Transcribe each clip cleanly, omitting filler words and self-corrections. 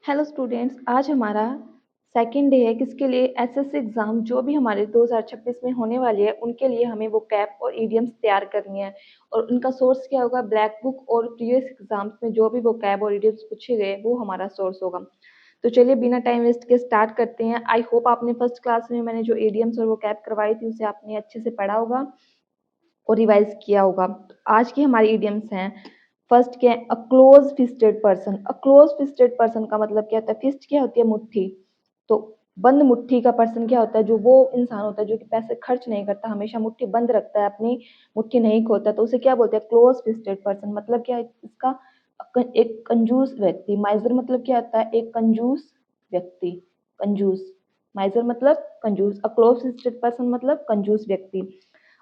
Hello students, आज हमारा second day है किसके लिए एसएससी एग्ज़ाम जो भी हमारे 2026 में होने वाली है उनके लिए हमें वो कैप और ईडियम्स तैयार करनी है। और उनका सोर्स क्या होगा? ब्लैक बुक और प्रीवियस एग्जाम्स में जो भी वो कैप और ईडियम्स पूछे गए वो हमारा सोर्स होगा। तो चलिए बिना टाइम वेस्ट के स्टार्ट करते हैं। आई होप आपने फर्स्ट क्लास में मैंने जो ईडियम्स और वो कैप करवाई थी उसे आपने अच्छे से पढ़ा होगा और रिवाइज किया होगा। तो आज की हमारी ईडियम्स हैं। फर्स्ट क्या है? A close fisted person. A close fisted person का मतलब क्या होता है? फिस्ट क्या होती है? मुट्ठी। तो बंद मुट्ठी का पर्सन क्या होता है? जो वो इंसान होता है जो कि पैसे खर्च नहीं करता, हमेशा मुट्ठी बंद रखता है, अपनी मुट्ठी नहीं खोलता, तो उसे क्या बोलते हैं? Close fisted person. मतलब क्या है इसका? एक कंजूस व्यक्ति। माइजर मतलब क्या होता है? एक कंजूस व्यक्ति। कंजूस। माइजर मतलब कंजूस। अ क्लोज फिस्टेड पर्सन मतलब कंजूस व्यक्ति।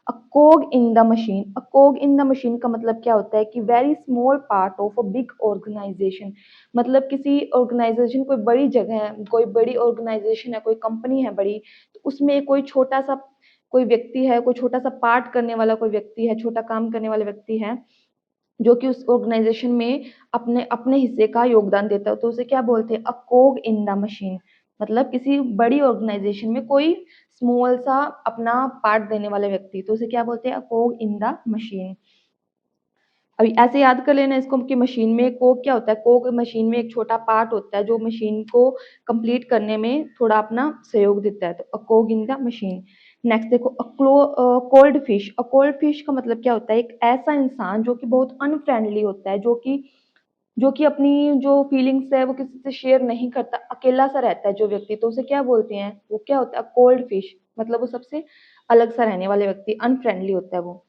A cog in the machine. A cog in the machine का मतलब क्या होता है कि very small part of a big organisation. मतलब किसी ऑर्गेनाइजेशन, कोई बड़ी जगह है, कोई बड़ी ऑर्गेनाइजेशन है, कोई कंपनी है बड़ी, तो उसमें कोई छोटा सा कोई व्यक्ति है, कोई छोटा सा पार्ट करने वाला कोई व्यक्ति है, छोटा काम करने वाला व्यक्ति है जो कि उस ऑर्गेनाइजेशन में अपने अपने हिस्से का योगदान देता है, तो उसे क्या बोलते हैं? अ कोग इन द मशीन। मतलब किसी बड़ी ऑर्गेनाइजेशन में कोई स्मॉल सा अपना पार्ट देने वाले व्यक्ति, तो उसे क्या बोलते हैं? अ कोग इन द मशीन। अभी ऐसे याद कर लेना इसको कि मशीन में कोग क्या होता है? कोग मशीन में एक छोटा पार्ट होता है जो मशीन को कंप्लीट करने में थोड़ा अपना सहयोग देता है, तो अ cog in the machine. Next देखो, cold fish. A cold fish का मतलब क्या होता है? एक ऐसा इंसान जो कि बहुत अनफ्रेंडली होता है, जो कि अपनी जो फीलिंग्स है वो किसी से शेयर नहीं करता, अकेला सा रहता है जो व्यक्ति, तो उसे क्या बोलते हैं? वो क्या होता है? Cold fish. मतलब वो सबसे अलग सा रहने वाले व्यक्ति, अनफ्रेंडली होता है वो।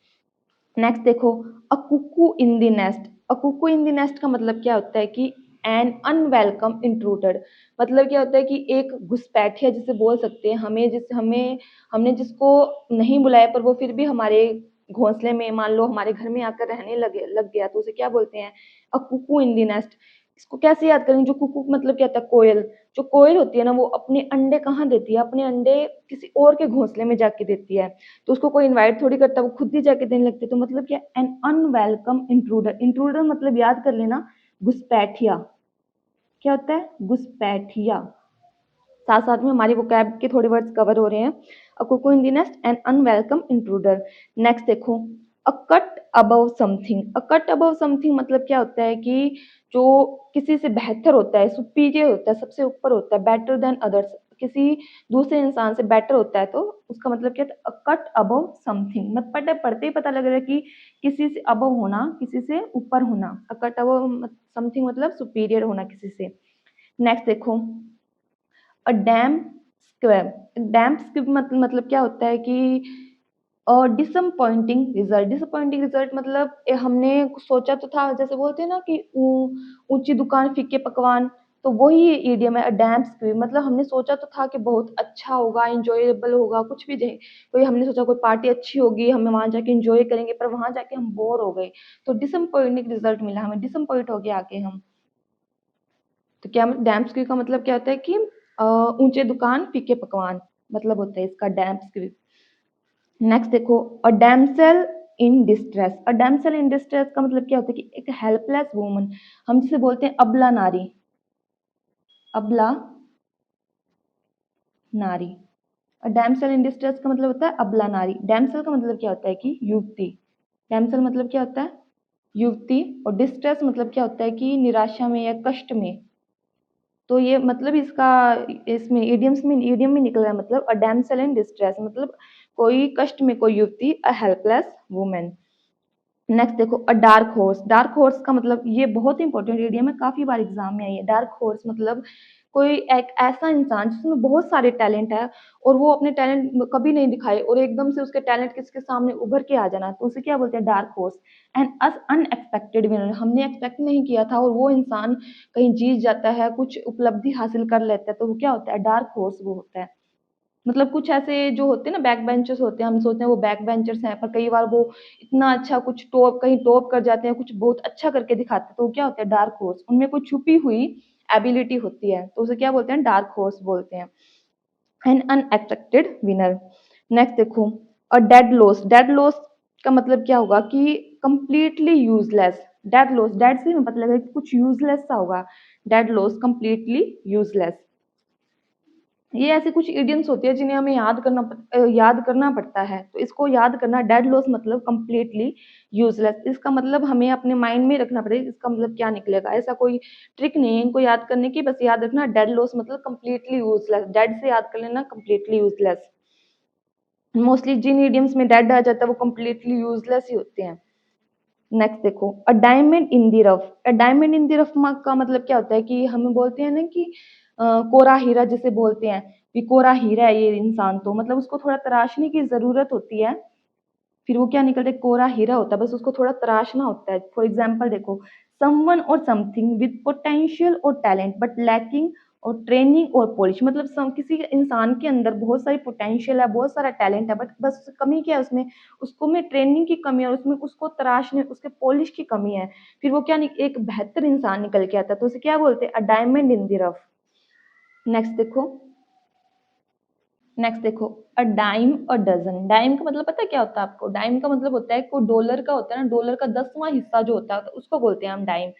नेक्स्ट देखो, a cuckoo in the nest. A cuckoo in the nest का मतलब क्या होता है कि एन अनवेलकम इंट्रूडर। मतलब क्या होता है कि एक घुसपैठिया जिसे बोल सकते हैं, हमने जिसको नहीं बुलाया पर वो फिर भी हमारे घोंसले में, मान लो हमारे घर में आकर रहने लग गया, तो उसे क्या बोलते हैं? A cuckoo in the nest. इसको कैसे याद करेंगे? जो कुकू मतलब क्या होता है? कोयल। जो कोयल होती है ना, वो अपने अंडे कहाँ देती है? अपने अंडे किसी और के घोंसले में जाके देती है, तो उसको कोई इनवाइट थोड़ी करता, वो खुद ही जाके देने लगती है। तो मतलब क्या? N unwelcome intruder. इंट्रूडर मतलब याद कर लेना, घुसपैठिया। क्या होता है? घुसपैठिया। साथ साथ में हमारी वोकैब के थोड़े वर्ड्स कवर हो रहे हैं। A cuckoo in the nest and unwelcome intruder. Next देखो, a cut above something. A cut above something मतलब क्या होता है कि जो किसी से बेहतर होता है, सुपीरियर होता है, सबसे ऊपर होता है, बेटर देन अदर्स, किसी दूसरे इंसान से बेटर होता है, तो उसका मतलब क्या था? Cut above something. मत पढ़ते पढ़ते ही पता लग रहा है कि किसी से अबव होना, किसी से ऊपर होना। कट अबव समथिंग मतलब सुपीरियर होना किसी से। नेक्स्ट देखो, अ डैम स्क्वेब। डैम स्क्वेब मतलब क्या होता है कि डिसअपॉइंटिंग रिजल्ट। डिसअपॉइंटिंग रिजल्ट मतलब हमने सोचा तो था, जैसे बोलते हैं ना कि ऊंची दुकान फीके पकवान, तो वही ईडियम है। डैम स्क्वेब मतलब हमने सोचा तो था कि बहुत अच्छा होगा, इंजॉयबल होगा, कुछ भी जाए, कोई हमने सोचा कोई पार्टी अच्छी होगी, हम वहां जाके इंजॉय करेंगे, पर वहां जाके हम बोर हो गए, तो डिसअपॉइंटिंग रिजल्ट मिला हमें, डिसअपॉइंट हो गए आके हम। तो क्या डैम स्क्वीज का मतलब क्या होता है कि ऊंचे दुकान फीके पकवान, मतलब होता है इसका डैम स्क्वीज। नेक्स्ट देखो, a damsel in distress. A damsel in distress का मतलब क्या होता है कि एक हेल्पलेस वुमन, हम जिसे बोलते हैं अबला नारी। अबला नारी। और डैमसेल इन डिस्ट्रेस का मतलब होता है अबला नारी। डैमसेल का मतलब क्या होता है कि युवती। डैमसेल मतलब क्या होता है? युवती। और डिस्ट्रेस मतलब क्या होता है कि निराशा में या कष्ट में। तो ये मतलब इसका, इसमें इडियम में निकल रहा है, मतलब अ डैमसेल इन डिस्ट्रेस मतलब कोई कष्ट में कोई युवती, अ हेल्पलेस वुमेन। नेक्स्ट देखो, अ डार्क हॉर्स। डार्क हॉर्स का मतलब ये बहुत इंपॉर्टेंट इडियम है, काफी बार एग्जाम में आई है। डार्क हॉर्स मतलब कोई एक ऐसा इंसान जिसमें बहुत सारे टैलेंट है और वो अपने टैलेंट कभी नहीं दिखाए और एकदम से उसके टैलेंट किसके सामने उभर के आ जाना, तो उसे क्या बोलते हैं? Dark horse. And us unexpected winner, हमने एक्सपेक्ट नहीं किया था और वो इंसान कहीं जीत जाता है, कुछ उपलब्धि हासिल कर लेता है, तो वो क्या होता है? डार्क हॉर्स वो होता है। मतलब कुछ ऐसे जो होते हैं ना, बैक बेंचर्स होते हैं, हम सोचते हैं वो बैक बेंचर्स हैं, पर कई बार वो इतना अच्छा कुछ कहीं टॉप कर जाते हैं, कुछ बहुत अच्छा करके दिखाते हैं, तो वो क्या होता है? Dark horse. उनमें कोई छुपी हुई एबिलिटी होती है, तो उसे क्या बोलते हैं? डार्क हॉर्स बोलते हैं। N unexpected winner. नेक्स्ट देखो, और डेड लॉस। डेड लॉस का मतलब क्या होगा कि completely useless. Dead loss, dead से हमें पता लगा कि कुछ यूजलेस सा होगा। Dead loss completely useless. ये ऐसे कुछ इडियम्स होती है जिन्हें हमें याद करना पड़ता है। तो इसको याद करना, डेड लॉस मतलब कंप्लीटली यूजलेस, इसका मतलब हमें अपने माइंड में रखना पड़ेगा इसका मतलब क्या निकलेगा। ऐसा कोई ट्रिक नहीं है इनको याद करने की, बस याद रखना डेड लॉस मतलब कंप्लीटली यूजलेस, डेड से याद कर लेना कंप्लीटली यूजलेस। मोस्टली जिन इडियम्स में डेड आ जाता है वो कंप्लीटली यूजलेस ही होते हैं। नेक्स्ट देखो, अ diamond in the rough. A diamond in the rough का मतलब क्या होता है कि हमें बोलते हैं ना कि कोरा हीरा जिसे बोलते हैं कि कोरा हीरा है ये इंसान, तो मतलब उसको थोड़ा तराशने की जरूरत होती है, फिर वो क्या निकलता है, कोरा हीरा होता है, बस उसको थोड़ा तराशना होता है। फॉर एग्जाम्पल देखो, समवन और समथिंग विद पोटेंशियल और टैलेंट बट लैकिंग और ट्रेनिंग और पॉलिश, मतलब किसी इंसान के अंदर बहुत सारी पोटेंशियल है, बहुत सारा टैलेंट है, बट बस कमी क्या है उसमें, उसको में ट्रेनिंग की कमी है, और उसमें उसको तराशने उसके पॉलिश की कमी है, फिर वो क्या एक बेहतर इंसान निकल के आता है, तो उसे क्या बोलते हैं, a diamond in the rough. Next देखो a dime a dozen. Dime का मतलब पता है क्या होता है आपको, डाइम का मतलब होता है कोई डॉलर का होता है ना, डॉलर का 10वां हिस्सा जो होता है तो उसको बोलते हैं हम डाइम।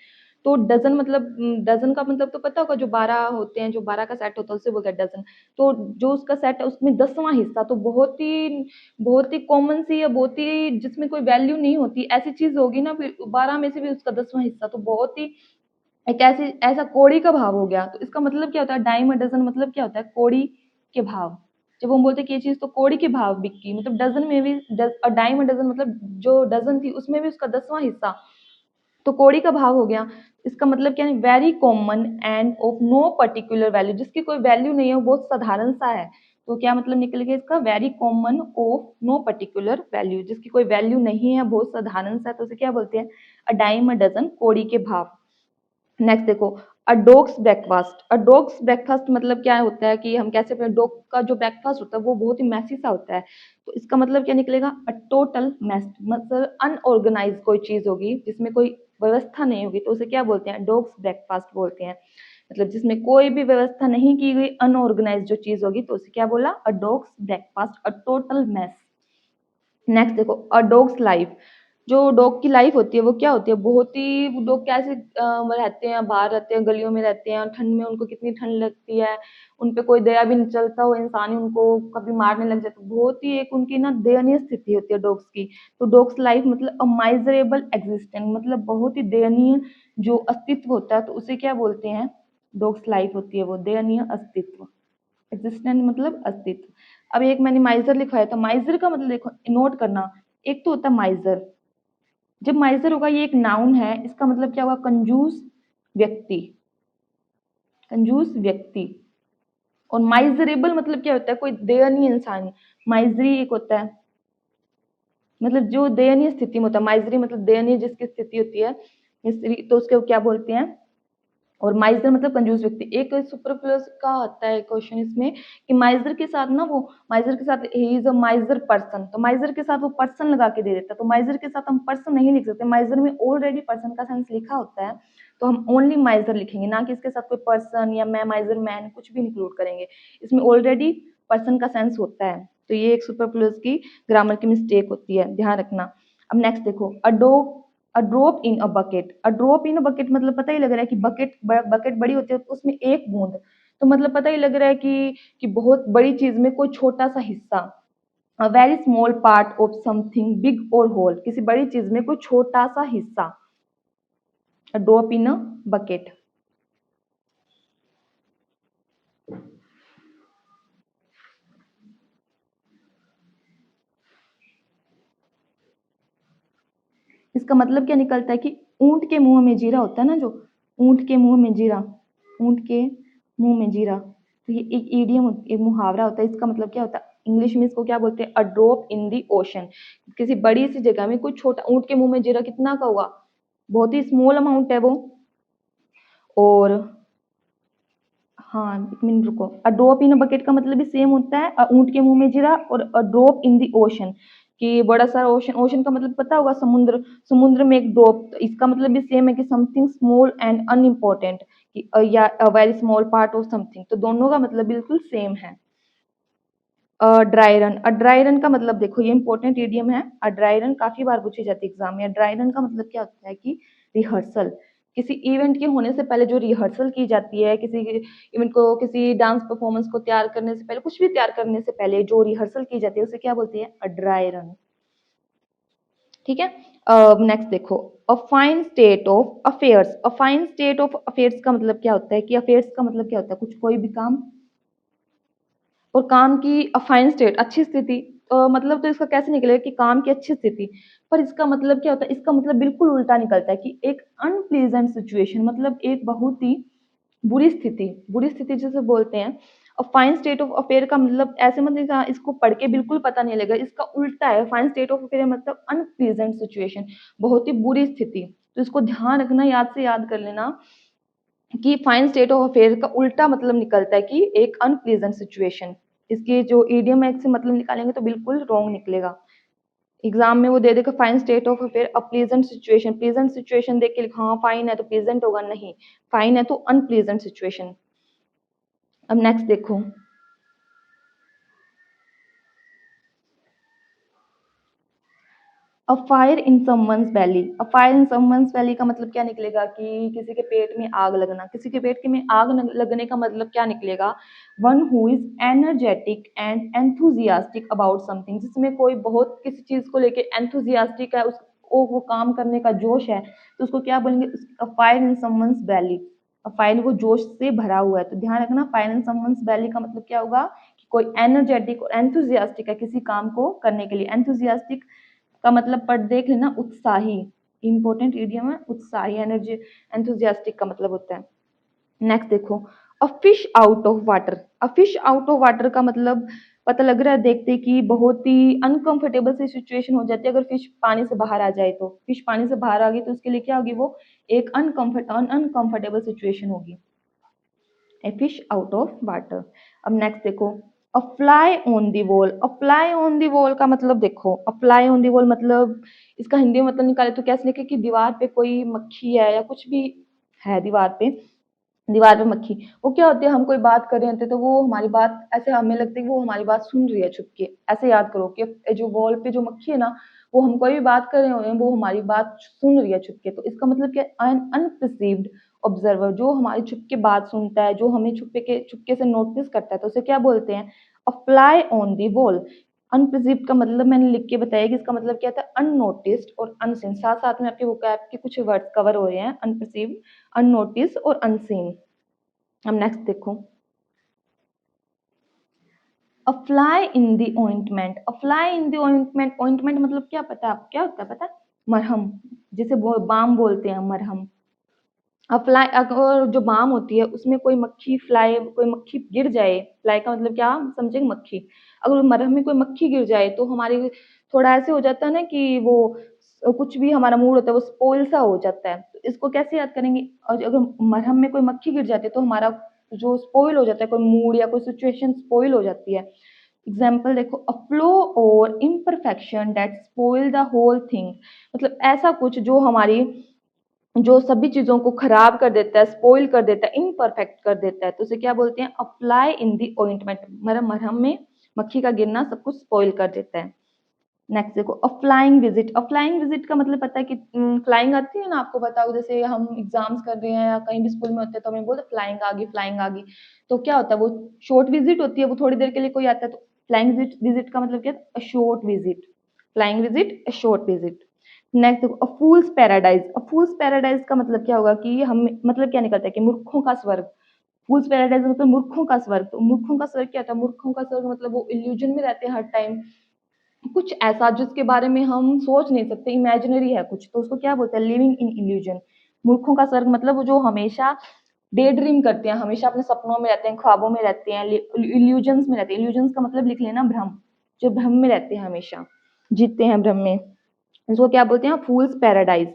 तो डजन मतलब डजन का मतलब तो पता होगा, जो 12 होते हैं, जो 12 का सेट होता है उसे बोलते हैं डजन। तो जो उसका सेट है उसमें 10वां हिस्सा, तो बहुत ही कॉमन सी या बहुत ही जिसमें कोई वैल्यू नहीं होती ऐसी चीज होगी ना, फिर 12 में से भी उसका 10वां हिस्सा, तो बहुत ही एक ऐसी ऐसा कौड़ी का भाव हो गया। तो इसका मतलब क्या होता है, डाइम अ डजन मतलब क्या होता है, कौड़ी के भाव। जब हम बोलते हैं कि ये चीज तो कौड़ी के भाव बिकी, मतलब डजन में भी डाइम अ डजन मतलब जो डजन थी उसमें भी उसका 10वां हिस्सा, तो कौड़ी का भाव हो गया। इसका मतलब क्या है, very common and of no particular value, जिसकी कोई वैल्यू नहीं है वो बहुत साधारण सा है। तो क्या मतलब निकलेगा इसका, very common of no particular value, जिसकी कोई वैल्यू नहीं है, बहुत साधारण सा है, तो उसे क्या बोलते हैं, अ डाइम अ डजन, कौड़ी के भाव। नेक्स्ट देखो, a dog's breakfast. A dog's breakfast मतलब क्या होता है कि हम कैसे अपने डॉग का जो ब्रेकफास्ट होता है वो बहुत ही मैसी सा होता है, तो इसका मतलब क्या निकलेगा, अ टोटल मैस, मतलब अनऑर्गेनाइज कोई चीज होगी जिसमें कोई व्यवस्था नहीं होगी, तो उसे क्या बोलते हैं, डॉग्स ब्रेकफास्ट बोलते हैं। मतलब जिसमें कोई भी व्यवस्था नहीं की गई, अनऑर्गेनाइज जो चीज होगी, तो उसे क्या बोला, a dog's breakfast, a total mess. Next देखो, अ डॉग्स लाइफ। जो डॉग की लाइफ होती है वो क्या होती है, बहुत ही डॉग कैसे रहते हैं, बाहर रहते हैं, गलियों में रहते हैं, ठंड में उनको कितनी ठंड लगती है, उन पे कोई दया भी नहीं चलता, वो इंसान ही उनको कभी मारने लग जाता है, बहुत ही एक उनकी ना दयनीय स्थिति होती है डॉग्स की। तो डॉग्स लाइफ मतलब अ माइजरेबल एग्जिस्टेंस, मतलब बहुत ही दयनीय जो अस्तित्व होता है, तो उसे क्या बोलते हैं, डॉग्स लाइफ होती है वो दयनीय अस्तित्व। एग्जिस्टेंस मतलब अस्तित्व। अब एक मैंने माइजर लिखवाया था, माइजर का मतलब देखो नोट करना, एक तो होता है माइजर, जब माइजर होगा ये एक नाउन है, इसका मतलब क्या होगा, कंजूस व्यक्ति, कंजूस व्यक्ति। और माइजरेबल मतलब क्या होता है, कोई दयनीय इंसान। माइजरी एक होता है मतलब जो दयनीय स्थिति में होता है, माइजरी मतलब दयनीय जिसकी स्थिति होती है, तो उसके क्या बोलते हैं, और माइजर मतलब कंजूस व्यक्ति। एक सुपर प्लस का आता है क्वेश्चन इसमें कि माइजर के साथ ना, वो माइजर के साथ ही इज अ माइजर पर्सन, तो माइजर के साथ वो पर्सन लगा के दे देता है, तो माइजर के साथ हम पर्सन नहीं लिख सकते, माइजर में ऑलरेडी पर्सन का सेंस लिखा होता है, तो हम ओनली माइजर लिखेंगे, ना कि इसके साथ कोई पर्सन या मैं माइजर मैन कुछ भी इंक्लूड करेंगे, इसमें ऑलरेडी पर्सन का सेंस होता है। तो ये एक सुपर प्लस की ग्रामर की मिस्टेक होती है, ध्यान रखना। अब नेक्स्ट देखो, a drop in a bucket. A drop in a bucket मतलब पता ही लग रहा है कि बकेट बड़ी होती है तो उसमें एक बूंद, तो मतलब पता ही लग रहा है कि बहुत बड़ी चीज में कोई छोटा सा हिस्सा। A very small part of something big और होल, किसी बड़ी चीज में कोई छोटा सा हिस्सा। A drop in a bucket. इसका मतलब क्या निकलता है कि ऊंट के मुंह में जीरा होता है ना, जो ऊंट के मुंह में जीरा, ऊंट के मुंह में जीरा, तो ये एक ईडियम, एक मुहावरा होता है। इसका मतलब क्या होता है, इंग्लिश में इसको क्या बोलते हैं, a drop in the ocean. किसी बड़ी सी जगह में कोई छोटा, ऊंट के मुंह में जीरा कितना का होगा, बहुत ही स्मॉल अमाउंट है वो। और हाँ, एक मिनट रुको, a drop in a bucket का मतलब भी सेम होता है, ऊंट के मुंह में जीरा, और a drop in the ocean, कि बड़ा सारा ओशन, ओशन का मतलब पता होगा समुद्र, समुद्र में एक ड्रॉप, तो इसका मतलब भी सेम है कि समथिंग स्मॉल एंड अनइम्पोर्टेंट, कि या a very small part of something, तो दोनों का मतलब बिल्कुल सेम है। Dry run. A dry run का मतलब देखो, ये इंपॉर्टेंट इडियम है, अ ड्राई रन काफी बार पूछी जाती है एग्जाम में। ड्राई रन का मतलब क्या होता है कि रिहर्सल, किसी इवेंट के होने से पहले जो रिहर्सल की जाती है, किसी इवेंट को, किसी डांस परफॉर्मेंस को तैयार करने से पहले, कुछ भी तैयार करने से पहले जो रिहर्सल की जाती है उसे क्या बोलती है? A dry run. ठीक है। नेक्स्ट देखो, a fine state of affairs. A fine state of affairs का मतलब क्या होता है कि अफेयर्स का मतलब क्या होता है? कुछ कोई भी काम, और काम की अफाइन स्टेट, अच्छी स्थिति। मतलब तो इसका कैसे निकलेगा कि काम की अच्छी स्थिति, पर इसका मतलब क्या होता है? इसका मतलब बिल्कुल उल्टा निकलता है कि एक अनप्लीजेंट सिचुएशन, मतलब एक बहुत ही बुरी स्थिति, बुरी स्थिति जिसे बोलते हैं। और फाइन स्टेट ऑफ अफेयर का मतलब ऐसे मतलब इसको पढ़ के बिल्कुल पता नहीं लगेगा, इसका उल्टा है। फाइन स्टेट ऑफ अफेयर मतलब अनप्लीजेंट सिचुएशन, बहुत ही बुरी स्थिति। तो इसको ध्यान रखना, याद से याद कर लेना कि फाइन स्टेट ऑफ अफेयर का उल्टा मतलब निकलता है कि एक अनप्लीजेंट सिचुएशन। इसके जो ईडियम है से मतलब निकालेंगे तो बिल्कुल रॉन्ग निकलेगा। एग्जाम में वो दे देगा fine state of affair a pleasant situation, pleasant situation देख के लिखा, हाँ फाइन है तो प्लीजेंट होगा, नहीं, फाइन है तो अनप्लीजेंट सिचुएशन। अब नेक्स्ट देखो, a fire in someone's belly. A fire in someone's belly का मतलब क्या निकलेगा कि किसी के पेट में आग लगना। किसी के पेट में आग लगने का मतलब क्या निकलेगा? One who is energetic and enthusiastic about something, जिसमें कोई बहुत किसी चीज को लेके एंथुजियास्टिक है, उसको वो काम करने का जोश है, तो उसको क्या बोलेंगे? A fire in someone's belly. A fire वो जोश से भरा हुआ है, तो ध्यान रखना फायर इन समवंस बेली का मतलब क्या होगा कि कोई एनर्जेटिक और एंथुजियास्टिक है किसी काम को करने के लिए। एंथुजियास्टिक का मतलब पढ़ देख लेना, उत्साही। इंपॉर्टेंट इडियम है उत्साही, एनर्जी, एंथुजियास्टिक का मतलब होता है। नेक्स्ट देखो, a fish out of water. A fish out of water का मतलब पता लग रहा है देखते कि बहुत ही अनकंफर्टेबल सी सिचुएशन हो जाती है अगर फिश पानी से बाहर आ जाए। तो फिश पानी से बाहर आ गई तो उसके लिए क्या होगी? वो एक अनकंफर्टेबल सिचुएशन होगी। A fish out of water. अब नेक्स्ट देखो, अ fly on the wall. A fly on the wall का मतलब देखो, अ फ्लाई ऑन दी वॉल मतलब इसका हिंदी में मतलब निकाले तो कैसे लिखे कि दीवार पे कोई मक्खी है या कुछ भी है दीवार पे, दीवार पे मक्खी। वो क्या होती है, हम कोई बात कर रहे होते हैं तो वो हमारी बात ऐसे हमें लगता है कि वो हमारी बात सुन रही है छुप के। ऐसे याद करो कि जो वॉल पे जो मक्खी है ना, वो हम कोई भी बात कर रहे हो वो हमारी बात सुन रही है छुप के। तो इसका मतलब क्या? अनपरसीव्ड ऑब्जर्वर, जो हमारी छुप के बात सुनता है, जो हमें छुपके से नोटिस करता है, तो उसे क्या बोलते हैं? A fly on the wall. Unperceived का मतलब मैंने लिख के बताया कि इसका मतलब क्या था? अननोटिस्ड और अनसीन। साथ साथ में आपके वोकैब के कुछ वर्ड्स कवर हो रहे हैं, अनपरसीव्ड, अननोटिस और अनसीन। अब नेक्स्ट देखो, अ fly in the ointment. A fly in the ointment. Ointment मतलब क्या पता है? आप क्या होता है पता है? मरहम, जिसे बाम बोलते हैं, मरहम। अब फ्लाई, अगर जो बाम होती है उसमें कोई मक्खी फ्लाई, कोई मक्खी गिर जाए, फ्लाई का मतलब क्या हम समझेंगे? मक्खी। अगर मरहम में कोई मक्खी गिर जाए तो हमारी थोड़ा ऐसे हो जाता है ना कि वो कुछ भी हमारा मूड होता है वो स्पॉइल सा हो जाता है। तो इसको कैसे याद करेंगे? और अगर मरहम में कोई मक्खी गिर जाती है तो हमारा जो स्पॉइल हो जाता है, कोई मूड या कोई सिचुएशन स्पॉइल हो जाती है। एग्जाम्पल देखो, अ फ्लो और imperfection that spoil the whole thing. मतलब ऐसा कुछ जो हमारी, जो सभी चीजों को खराब कर देता है, स्पॉइल कर देता है, इनपरफेक्ट कर देता है, तो उसे क्या बोलते हैं? Apply in the ointment. मतलब मरहम में मक्खी का गिरना सब कुछ स्पॉइल कर देता है। नेक्स्ट देखो, a flying visit. A flying visit का मतलब पता है कि फ्लाइंग आती है ना, आपको पता हो, जैसे हम एग्जाम्स कर रहे हैं या कहीं भी स्कूल में होते हैं तो हमें बोलते फ्लाइंग आ गई, फ्लाइंग आ गई। तो क्या होता है? वो शॉर्ट विजिट होती है, वो थोड़ी देर के लिए कोई आता है। तो फ्लाइंग विजिट, विजिट का मतलब क्या है? A short visit. Flying visit, a short visit. Next देखो, अ फूल्स पैराडाइज। अ फूल्स पैराडाइज का मतलब क्या होगा कि हम, मतलब क्या निकलता है कि मूर्खों का स्वर्ग। फूल्स पैराडाइज मतलब मूर्खों का स्वर्ग। तो मूर्खों का स्वर्ग क्या होता है? मूर्खों का स्वर्ग मतलब वो इल्यूजन में रहते हैं हर टाइम, कुछ ऐसा जिसके बारे में हम सोच नहीं सकते, इमेजिनरी है कुछ, तो उसको क्या बोलते हैं? Living in illusion. मूर्खों का स्वर्ग मतलब वो जो हमेशा डे ड्रीम करते हैं, हमेशा अपने सपनों में रहते हैं, ख्वाबों में रहते हैं, इल्यूजन्स में रहते हैं। इल्यूजन्स का मतलब लिख लेना भ्रम, जो भ्रम में रहते हैं, हमेशा जीतते हैं भ्रम में, इसको क्या बोलते हैं? फूल्स पैराडाइज।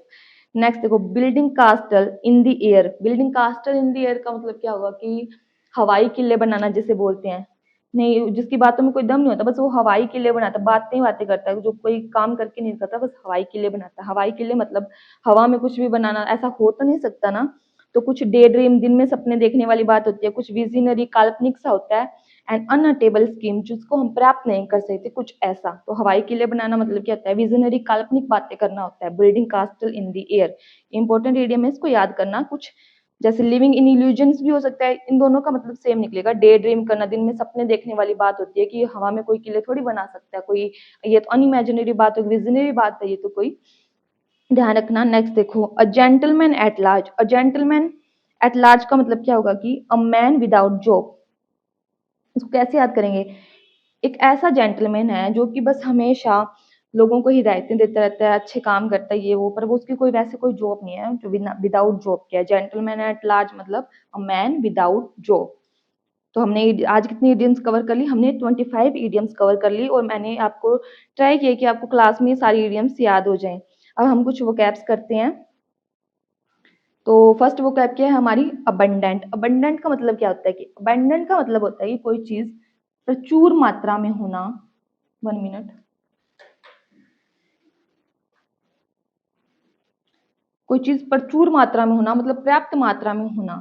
नेक्स्ट देखो, building कास्टल in the air. Building कास्टल in the air का मतलब क्या होगा कि हवाई किले बनाना जिसे बोलते हैं। नहीं, जिसकी बातों में कोई दम नहीं होता, बस वो हवाई किले बनाता है, बातें बातें करता है, जो कोई काम करके नहीं करता, बस हवाई किले बनाता है। हवाई किले मतलब हवा में कुछ भी बनाना, ऐसा हो तो नहीं सकता ना। तो कुछ डे ड्रीम, दिन में सपने देखने वाली बात होती है, कुछ विजनरी, काल्पनिक सा होता है। एंड अनअटेबल स्कीम, जिसको हम प्राप्त नहीं कर सकते, कुछ ऐसा। तो हवाई किले बनाना मतलब क्या होता है, विजनरी काल्पनिक बातें करना होता है। Building कास्टल in the air, important idiom है, इसको याद करना। कुछ जैसे लिविंग इन इल्यूजन्स भी हो सकता है, इन दोनों का मतलब सेम निकलेगा। डे ड्रीम करना, दिन में सपने देखने वाली बात होती है कि हवा में कोई किले थोड़ी बना सकता है कोई, ये तो अनइमेजिनरी बात है, विजनरी बात है ये तो कोई, ध्यान रखना। नेक्स्ट देखो, a gentleman at large. A gentleman at large का मतलब क्या होगा कि अ मैन विदाउट जॉब। इसको कैसे याद करेंगे, एक ऐसा जेंटलमैन है जो कि बस हमेशा लोगों को हिदायतें देता रहता है, अच्छे काम करता है ये वो, पर वो उसकी कोई वैसे कोई जॉब नहीं है, जो विदाउट जॉब किया है। जेंटलमैन एट लार्ज मतलब अ मैन विदाउट जॉब। तो हमने आज कितनी इडियम्स कवर कर ली, हमने 25 इडियम्स कवर कर ली, और मैंने आपको ट्राई किया कि आपको क्लास में सारी इडियम्स याद हो जाएं। अब हम कुछ वोकैब्स करते हैं। तो फर्स्ट वोकैब क्या है हमारी, अबंडेंट। अबंडेंट का मतलब क्या होता है कि अबंडेंट का मतलब होता है कि कोई चीज प्रचुर मात्रा में होना। 1 मिनट। कोई चीज प्रचुर मात्रा में होना मतलब पर्याप्त मात्रा में होना।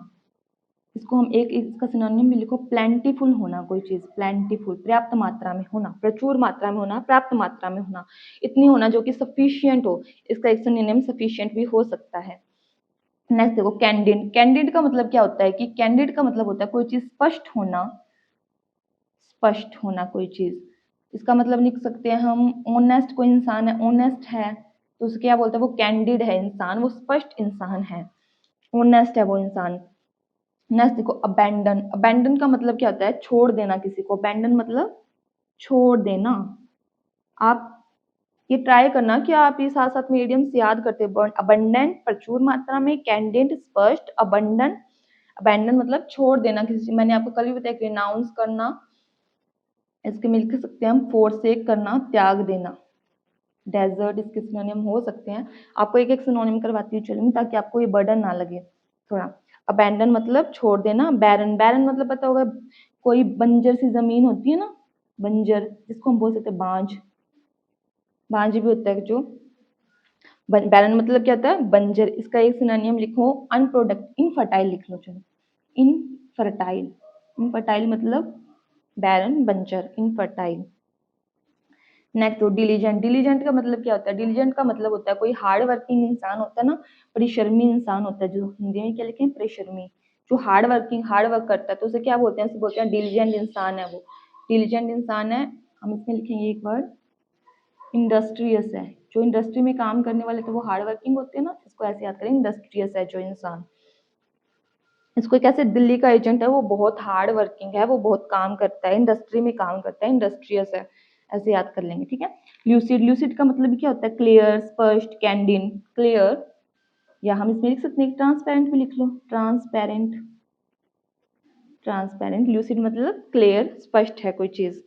इसको हम एक इसका सिनोनिम भी लिखो, प्लेंटीफुल होना। कोई चीज प्लेंटीफुल, पर्याप्त मात्रा में होना, प्रचुर मात्रा में होना, पर्याप्त मात्रा में होना, इतनी होना जो कि सफिशियंट हो। इसका एक सिनोनिम सफिशियंट भी हो सकता है। नेक्स्ट देखो, कैंडिड। कैंडिड का मतलब क्या होता है कि कैंडिड का मतलब होता है कोई चीज स्पष्ट होना, स्पष्ट होना कोई चीज। इसका मतलब लिख सकते हैं हम, ऑनेस्ट कोई इंसान है, ऑनेस्ट है तो उसे क्या बोलते हैं, वो कैंडिड है इंसान, वो स्पष्ट इंसान है, ऑनेस्ट है वो इंसान। नेक्स्ट देखो, अबैंडन। अबैंडन का मतलब क्या होता है, छोड़ देना किसी को। अबैंडन मतलब छोड़ देना। आप ये ट्राई करना कि आप ये साथ साथ में इडियम्स याद करते हो। अबंडेंट प्रचुर मात्रा में, कैंडिड स्पष्ट, अबंडन अबैंडन मतलब छोड़ देना किसी। मैंने आपको कल भी बताया कि रिनाउंस करना, इसके में लिख सकते हैं हम फोरसेक करना, त्याग देना। डेजर्ट इसके सिनोनिम हो सकते हैं। आपको एक एक सिनोनिम करवाती हूँ चलूंगी ताकि आपको ये बर्डन ना लगे थोड़ा। अबैंडन मतलब छोड़ देना। बैरन, बैरन मतलब पता होगा, कोई बंजर सी जमीन होती है ना, बंजर, जिसको हम बोल सकते हैं बांझ। बांझ भी होता है जो। बैरन मतलब क्या होता है, बंजर। इसका एक सिनोनिम लिखो, अनप्रोडक्ट, इनफर्टाइल लिख लो चलो, इनफर्टाइल। इनफर्टाइल मतलब बैरन, बंजर, इनफर्टाइल। नेक्स्ट हो डिलीजेंट। डिलीजेंट का मतलब क्या होता है, डिलीजेंट का मतलब होता है कोई हार्ड वर्किंग इंसान होता है ना, परिश्रमी इंसान होता है, जो हिंदी में क्या लिखे हैं, परिश्रमी, जो हार्ड वर्किंग, हार्ड वर्क करता है, तो उसे क्या बोलते हैं, उसे बोलते हैं डिलीजेंट इंसान है वो, डिलीजेंट इंसान है। हम इसमें लिखेंगे एक वर्ड, इंडस्ट्रियस है। जो इंडस्ट्री में काम करने वाले तो वो हार्ड वर्किंग होते हैं ना, इसको ऐसे याद करें, इंडस्ट्रियस है जो इंसान। इसको कैसे, दिल्ली का एजेंट है, वो बहुत हार्ड वर्किंग है, वो बहुत काम करता है, इंडस्ट्री में काम करता है, इंडस्ट्रियस है, ऐसे याद कर लेंगे, ठीक है। ल्यूसिड। ल्यूसिड का मतलब क्या होता है, क्लियर, स्पष्ट, कैंडिड, क्लियर, या हम इसमें लिख सकते हैं ट्रांसपेरेंट भी लिख लो, ट्रांसपेरेंट, ट्रांसपेरेंट। ल्यूसिड मतलब क्लियर, स्पष्ट है कोई चीज।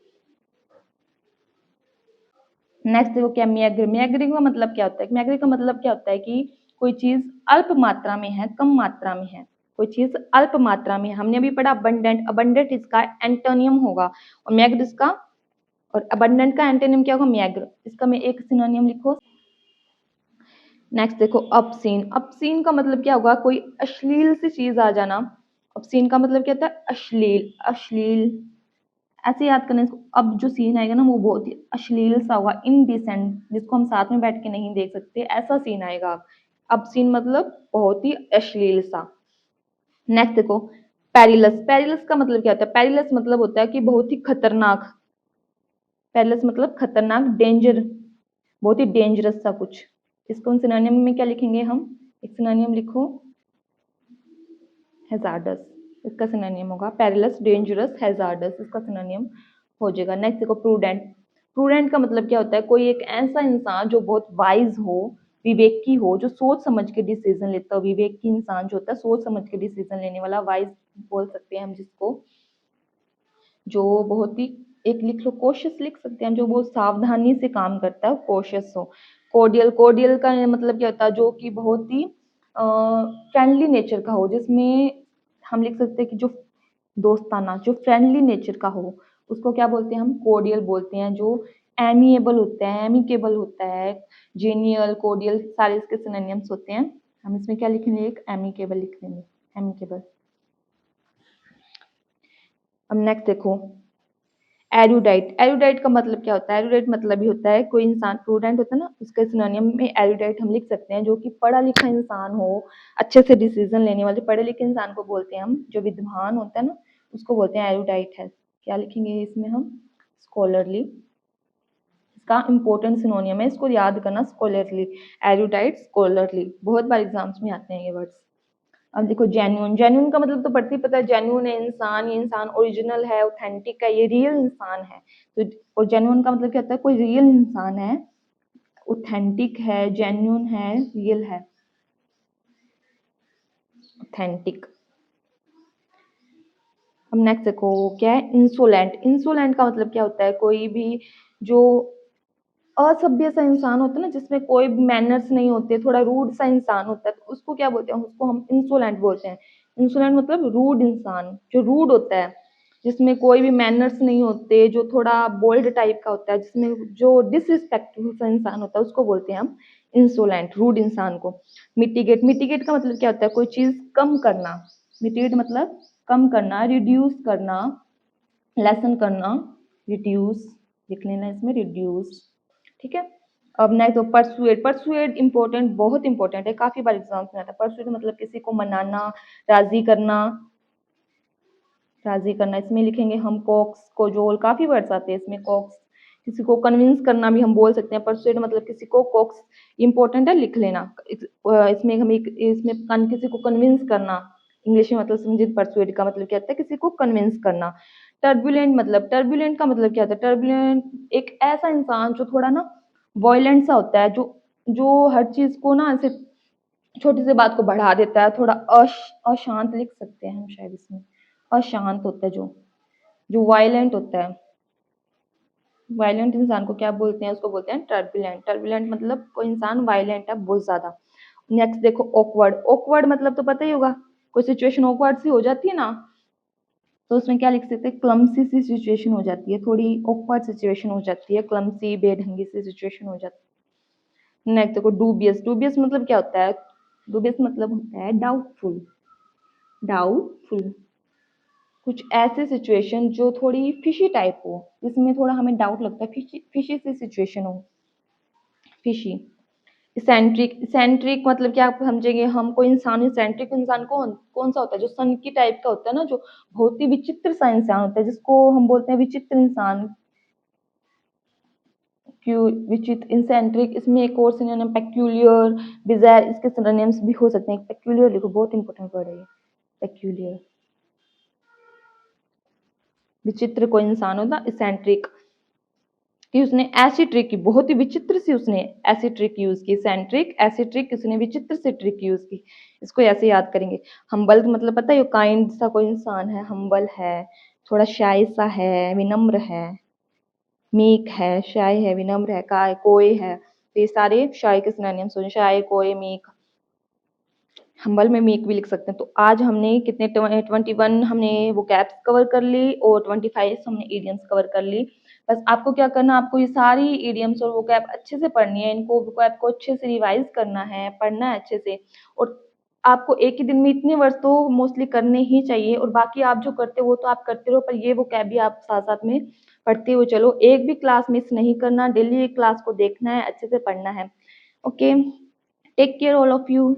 नेक्स्ट देखो क्या, मैग्री। मैग्री का मतलब क्या होता है, मैग्री का मतलब क्या होता है कि कोई चीज अल्प मात्रा में है, कम मात्रा में है, कोई चीज अल्प मात्रा में है। हमने अभी पढ़ा अबंडेंट, अबंडेंट इसका एंटोनियम होगा, और मैग्र इसका, और अबंडेंट का एंटोनियम क्या होगा, मैग्र। इसका मैं एक सिनोनियम लिखो। नेक्स्ट देखो, अपसीन। अपसीन का मतलब क्या होगा, कोई अश्लील सी चीज आ जाना। अपसीन का मतलब क्या होता है, अश्लील, अश्लील, ऐसे याद करना इसको। अब जो सीन आएगा ना वो बहुत ही अश्लील सा होगा, इनडिसेंट, जिसको हम साथ में बैठ के नहीं देख सकते, ऐसा सीन आएगा। अब सीन मतलब बहुत ही अश्लील सा। नेक्स्ट देखो, पेरिलस। पेरिलस का मतलब क्या होता है, पेरिलस मतलब होता है कि बहुत ही खतरनाक। पेरिलस मतलब खतरनाक, डेंजर, बहुत ही डेंजरस सा कुछ। इसको सिनोनिम में क्या लिखेंगे हम, एक सिनोनिम लिखो, हैजार्डस। इसका सिनोनिम होगा पेरिलस, डेंजरस, हैजार्डस, इसका सिनोनिम हो जाएगा। नेक्स्ट देखो, प्रूडेंट। प्रूडेंट का मतलब क्या होता है, कोई एक ऐसा इंसान जो बहुत वाइज हो, विवेकी हो, जो सोच समझ के डिसीजन लेता हो। विवेकी इंसान जो होता है, सोच समझ के डिसीजन लेने वाला, वाइज बोल सकते हैं हम जिसको, जो बहुत ही, एक लिख लो कोशिश लिख सकते हैं, जो बहुत सावधानी से काम करता है, कोशिश हो। कोडियल। कोडियल का मतलब क्या होता है, जो कि बहुत ही फ्रेंडली नेचर का हो, जिसमें हम लिख सकते हैं कि जो दोस्ताना, जो फ्रेंडली नेचर का हो, उसको क्या बोलते हैं हम, कोडियल बोलते हैं। जो एमिएबल होता है, एमिकेबल होता है, जेनियल, कोडियल, सारे इसके सिनोनिम्स होते हैं। हम इसमें क्या लिखेंगे, एक एमिकेबल लिख लेंगे, एमिकेबल। अब नेक्स्ट देखो, एरुडाइट, एरुडाइट का मतलब क्या होता है? एरुडाइट मतलब ही होता है कोई इंसान, प्रूडेंट होता है ना, उसके सिनोनियम में एरुडाइट हम लिख सकते हैं, जो कि पढ़ा लिखा इंसान हो, अच्छे से डिसीजन लेने वाले पढ़े लिखे इंसान को बोलते हैं हम, जो विद्वान होता है ना उसको बोलते हैं एरुडाइट है। क्या लिखेंगे इसमें हम? स्कॉलरली। इसका इंपॉर्टेंट सिनोनियम है, इसको याद करना, स्कॉलरली, एरुडाइट, स्कॉलरली, बहुत बार एग्जाम्स में आते हैं ये वर्ड्स। अब देखो जेन्युइन, जेन्युइन का मतलब तो पढ़ते ही पता है, जेन्युइन है इंसान, ये इंसान ओरिजिनल है, ऑथेंटिक है, ये रियल इंसान है। तो और जेन्युइन का मतलब क्या होता है? कोई रियल इंसान है, ऑथेंटिक है, जेन्युइन है, रियल है, ऑथेंटिक। अब नेक्स्ट देखो क्या है? इंसोलेंट, इंसोलेंट का मतलब क्या होता है? कोई भी जो असभ्य सा इंसान होता है ना, जिसमें कोई मैनर्स नहीं होते, थोड़ा रूड सा इंसान होता है, तो उसको क्या बोलते हैं? उसको हम इंसोलेंट बोलते हैं। इंसोलेंट मतलब रूड इंसान, जो रूड होता है, जिसमें कोई भी मैनर्स नहीं होते, जो थोड़ा बोल्ड टाइप का होता है, जिसमें जो डिसरिस्पेक्टफुल सा इंसान होता है, उसको बोलते हैं हम इंसोलेंट, रूड इंसान को। मिटिगेट, मिटिगेट का मतलब क्या होता है? कोई चीज कम करना। मिटिगेट मतलब कम करना, रिड्यूस करना, लेसन करना, रिड्यूस लिख लेना इसमें, रिड्यूस। ठीक है। अब नेक्स्ट तो परसुएड, परसुएड इंपॉर्टेंट, बहुत इंपॉर्टेंट है, काफी बार एग्जाम्स में आता है। परसुएड मतलब किसी को मनाना, राजी करना, राजी करना। इसमें लिखेंगे हम कॉक्स, कोजोल, काफी वर्ड्स आते हैं इसमें, कॉक्स, किसी को कन्विंस करना भी हम बोल सकते हैं। परसुएड मतलब किसी को, कॉक्स इंपॉर्टेंट है, लिख लेना। इसमें हम इसमें किसी को कन्विंस करना, इंग्लिश में मतलब समझिए, परसुएड का मतलब क्या होता है? किसी को कन्विंस करना। टर्बुलेंट मतलब, टर्बुलेंट का मतलब क्या होता है? टर्बुलेंट एक ऐसा इंसान जो थोड़ा ना वॉयलेंट सा होता है, जो जो हर चीज को ना ऐसे छोटी सी बात को बढ़ा देता है, थोड़ा अशांत लिख सकते हैं हम शायद इसमें, अशांत होता है, जो जो वायलेंट होता है। वायलेंट इंसान को क्या बोलते हैं? उसको बोलते हैं टर्बुलेंट। टर्बुलेंट मतलब कोई इंसान वायलेंट है बहुत ज्यादा। नेक्स्ट देखो ऑकवर्ड, ऑकवर्ड मतलब तो पता ही होगा, कोई सिचुएशन ऑकवर्ड सी हो जाती है ना, तो उसमें क्या लिख सकते हैं? क्लमसी सी सिचुएशन हो जाती है, थोड़ी ऑकवर्ड सिचुएशन हो जाती है, क्लमसी, बेढंगी सी सिचुएशन हो जाती है। नेक्स्ट देखो डूबियस, डूबियस मतलब क्या होता है? डूबियस मतलब होता है डाउटफुल, डाउटफुल, कुछ ऐसे सिचुएशन जो थोड़ी फिशी टाइप हो, जिसमें थोड़ा हमें डाउट लगता है, फिशी फिशी सी सिचुएशन हो, फिशी। इसेंट्रिक, इसेंट्रिक मतलब क्या आप समझेंगे हम? कोई इंसान, इसेंट्रिक इंसान कौन कौन सा होता है? जो सन की टाइप का होता है ना, जो बहुत ही विचित्र सा इंसान होता है, जिसको हम बोलते हैं विचित्र इंसान, क्यों विचित्र, इंसेंट्रिक। इसमें एक और सिनोनिम पेक्यूलियर, बिज़ार, इसके सिनोनिम्स भी हो सकते हैं। पेक्यूलियर लिखो, बहुत इंपॉर्टेंट वर्ड है ये, पेक्यूलियर, विचित्र कोई इंसान होता, इसेंट्रिक, कि उसने ऐसी ट्रिक की, बहुत ही विचित्र सी उसने ऐसी ट्रिक यूज की, सेंट्रिक, ऐसी ट्रिक उसने विचित्र सी ट्रिक यूज की। इसको ऐसे याद करेंगे। हम्बल मतलब पता है, काइंड सा कोई इंसान है, हम्बल है, थोड़ा शाय सा है, विनम्र है, मीक है, शाय है, विनम्र है, काय, कोय है, तो ये सारे शाय के सिनोनिम्स हो, शाय, कोय, मीक। हम्बल में मीक भी लिख सकते हैं। तो आज हमने कितने 21 हमने वो कैप्स कवर कर ली, और 25 हमने इडियम्स कवर कर ली। बस आपको क्या करना, आपको ये सारी इडियम्स और वो कैप अच्छे से पढ़नी है, इनको कैप को अच्छे से रिवाइज करना है, पढ़ना है अच्छे से। और आपको एक ही दिन में इतने वर्ष तो मोस्टली करने ही चाहिए, और बाकी आप जो करते हो वो तो आप करते रहो, पर ये वो कैप भी आप साथ साथ में पढ़ते हुए चलो। एक भी क्लास मिस नहीं करना, डेली एक क्लास को देखना है, अच्छे से पढ़ना है। Okay, take care all of you.